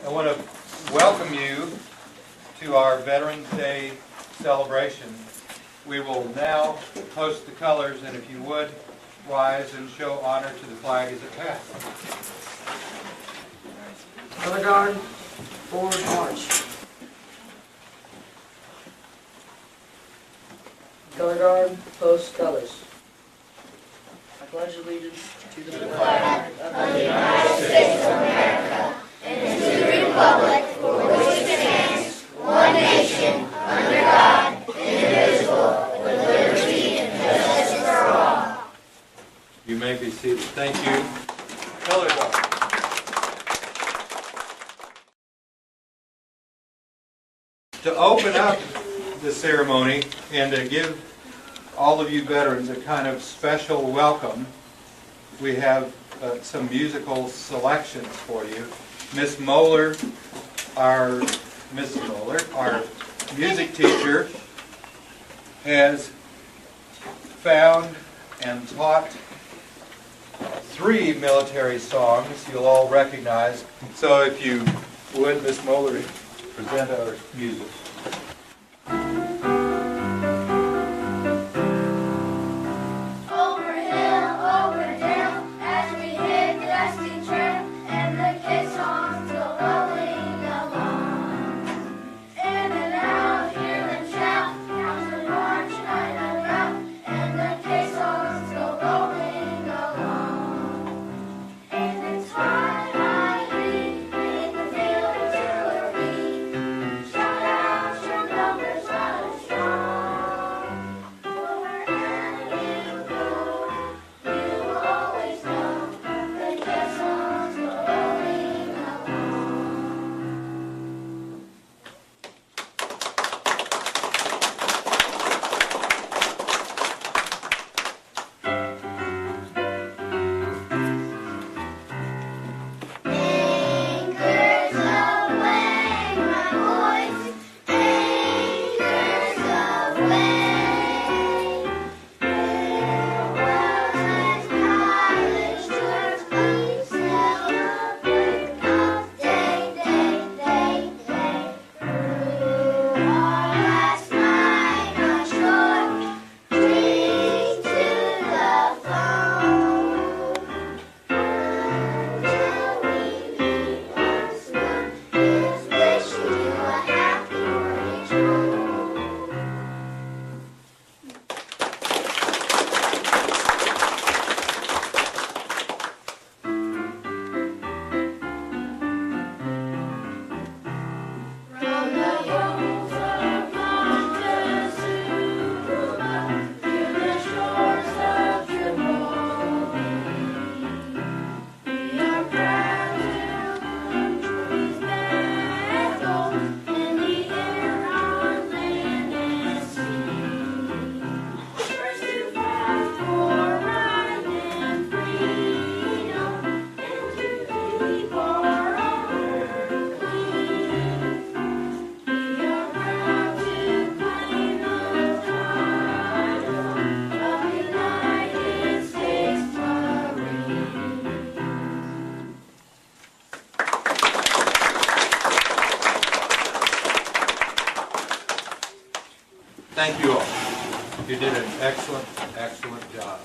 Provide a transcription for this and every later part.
I want to welcome you to our Veterans Day celebration. We will now host the colors, and if you would, rise and show honor to the flag as it passes. Color guard, forward march. Color guard, post colors. I pledge allegiance to the flag of the United States of America and to the republic for which it stands, one nation, under God, indivisible, with liberty and justice for all. You may be seated. Thank you. Color guard. To open up the ceremony and to give all of you veterans a kind of special welcome, we have some musical selections for you. Mrs. Moeller, our music teacher, has found and taught 3 military songs you'll all recognize. So if you would, Miss Moeller, present our music. Thank you all. You did an excellent, excellent job.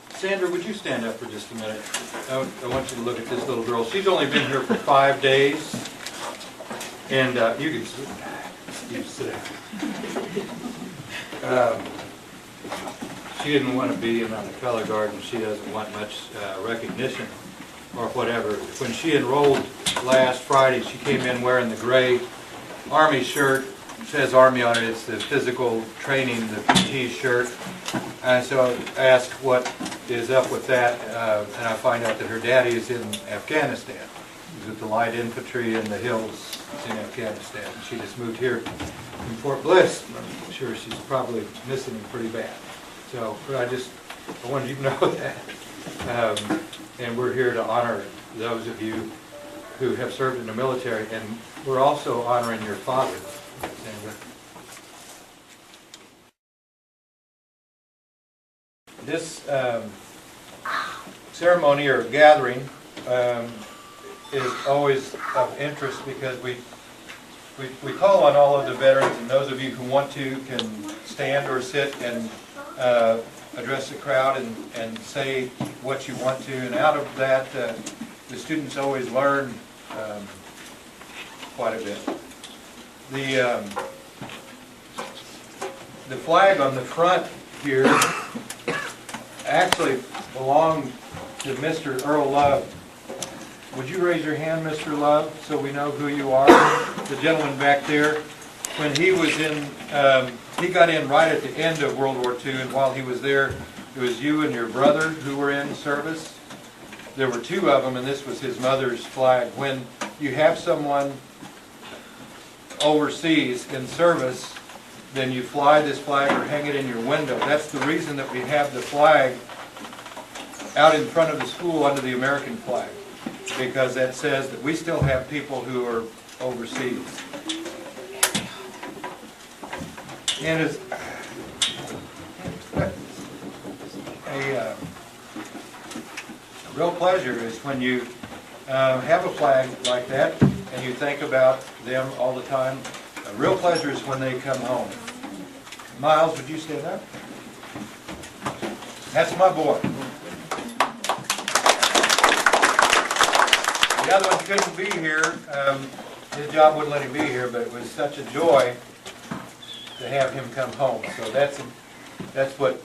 Sandra, would you stand up for just a minute? I want you to look at this little girl. She's only been here for 5 days. And you can sit down. She didn't want to be in on the color guard, and she doesn't want much recognition or whatever. When she enrolled last Friday, she came in wearing the gray Army shirt. It says Army on it. It's the physical training, the PT shirt. And so I asked what is up with that, and I find out that her daddy is in Afghanistan. He's with the light infantry in the hills in Afghanistan. She just moved here from Fort Bliss. I'm sure she's probably missing him pretty bad. So I wanted you to know that. And we're here to honor those of you who have served in the military, and we're also honoring your father, Sandra. This ceremony or gathering is always of interest because we call on all of the veterans, and those of you who want to can stand or sit and address the crowd and say what you want to, and out of that the students always learn quite a bit. The flag on the front here actually belonged to Mr. Earl Love. Would you raise your hand, Mr. Love, so we know who you are? The gentleman back there, when he was in, he got in right at the end of World War II, and while he was there, it was you and your brother who were in service. There were two of them, and this was his mother's flag. When you have someone overseas in service, then you fly this flag or hang it in your window. That's the reason that we have the flag out in front of the school under the American flag, because that says that we still have people who are overseas. And it's a real pleasure is when you have a flag like that and you think about them all the time. A real pleasure is when they come home. Miles, would you stand up? That's my boy. The other one couldn't be here. His job wouldn't let him be here, but it was such a joy to have him come home. So that's what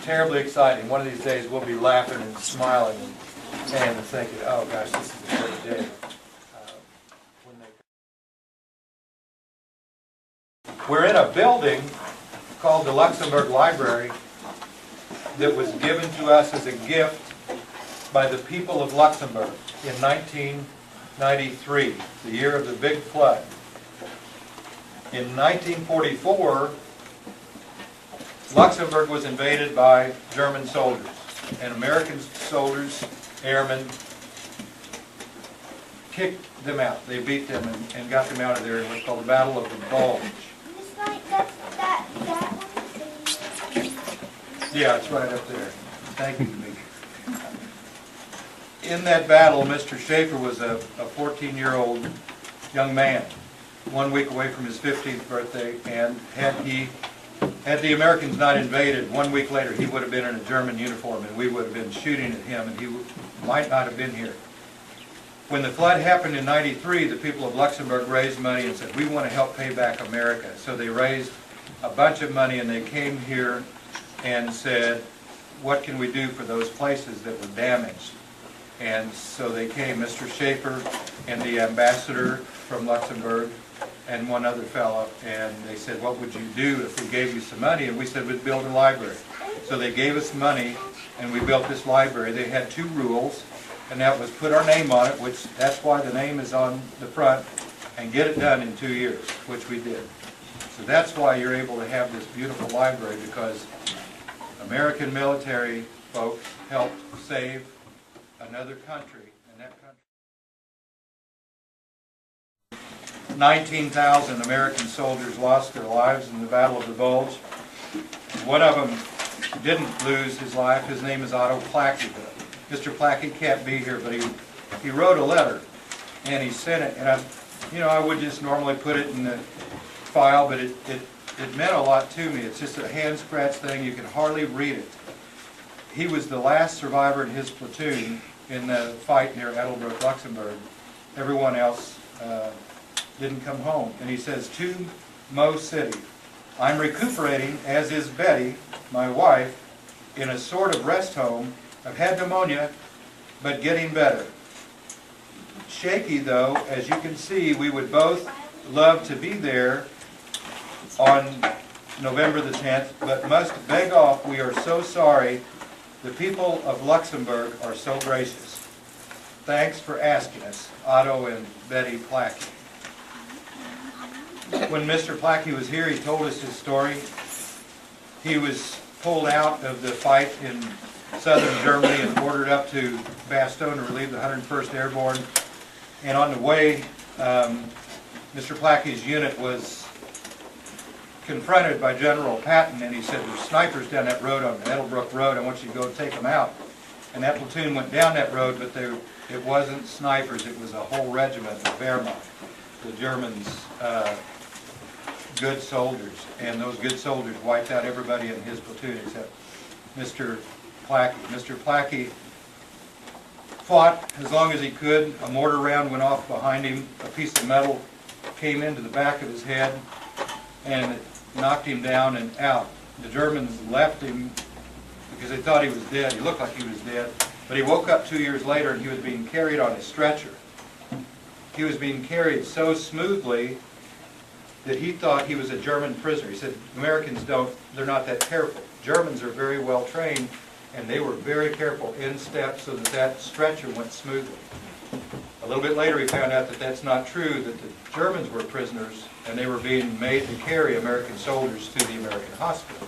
terribly exciting. One of these days we'll be laughing and smiling and thinking, oh gosh, this is a great day. We're in a building called the Luxembourg Library that was given to us as a gift by the people of Luxembourg in 1993, the year of the big flood. In 1944, Luxembourg was invaded by German soldiers, and American soldiers, airmen, kicked them out. They beat them and got them out of there in what's called the Battle of the Bulge. Yeah, it's right up there. Thank you, Mick. In that battle, Mr. Schaefer was a 14-year-old young man, 1 week away from his 15th birthday, and had the Americans not invaded, 1 week later he would have been in a German uniform and we would have been shooting at him and he might not have been here. When the flood happened in '93, the people of Luxembourg raised money and said, we want to help pay back America. So they raised a bunch of money and they came here and said, what can we do for those places that were damaged? And so they came, Mr. Schaefer and the ambassador from Luxembourg and one other fellow, and they said, what would you do if we gave you some money? And we said, we'd build a library. So they gave us money and we built this library. They had two rules, and that was put our name on it, which that's why the name is on the front, and get it done in 2 years, which we did. So that's why you're able to have this beautiful library, because American military folks helped save another country, and that country. 19,000 American soldiers lost their lives in the Battle of the Bulge. One of them didn't lose his life. His name is Otto Plackey. Mr. Plackey can't be here, but he wrote a letter and he sent it. And I would just normally put it in the file, but it meant a lot to me. It's just a hand scratch thing. You can hardly read it. He was the last survivor in his platoon in the fight near Edelbrook, Luxembourg. Everyone else didn't come home. And he says, to Mo City, I'm recuperating, as is Betty, my wife, in a sort of rest home. I've had pneumonia, but getting better. Shaky though, as you can see, we would both love to be there on November the 10th, but must beg off. We are so sorry. The people of Luxembourg are so gracious. Thanks for asking us, Otto and Betty Plackey. When Mr. Plackey was here, he told us his story. He was pulled out of the fight in southern Germany and ordered up to Bastogne to relieve the 101st Airborne. And on the way, Mr. Plackey's unit was confronted by General Patton, and he said, there's snipers down that road on the Edelbrook Road. I want you to go take them out. And that platoon went down that road, but it wasn't snipers, it was a whole regiment of Wehrmacht, the Germans' good soldiers. And those good soldiers wiped out everybody in his platoon except Mr. Plackey. Mr. Plackey fought as long as he could. A mortar round went off behind him. A piece of metal came into the back of his head and it knocked him down and out. The Germans left him because they thought he was dead. He looked like he was dead. But he woke up 2 years later and he was being carried on a stretcher. He was being carried so smoothly that he thought he was a German prisoner. He said, Americans they're not that careful. Germans are very well trained, and they were very careful in step so that stretcher went smoothly. A little bit later he found out that that's not true, that the Germans were prisoners and they were being made to carry American soldiers to the American hospital.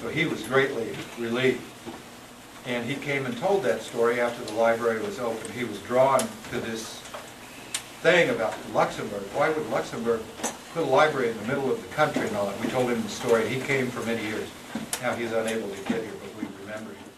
So he was greatly relieved. And he came and told that story after the library was open. He was drawn to this thing about Luxembourg. Why would Luxembourg put a library in the middle of the country and all that? We told him the story. He came for many years. Now he's unable to get here, but we remember him.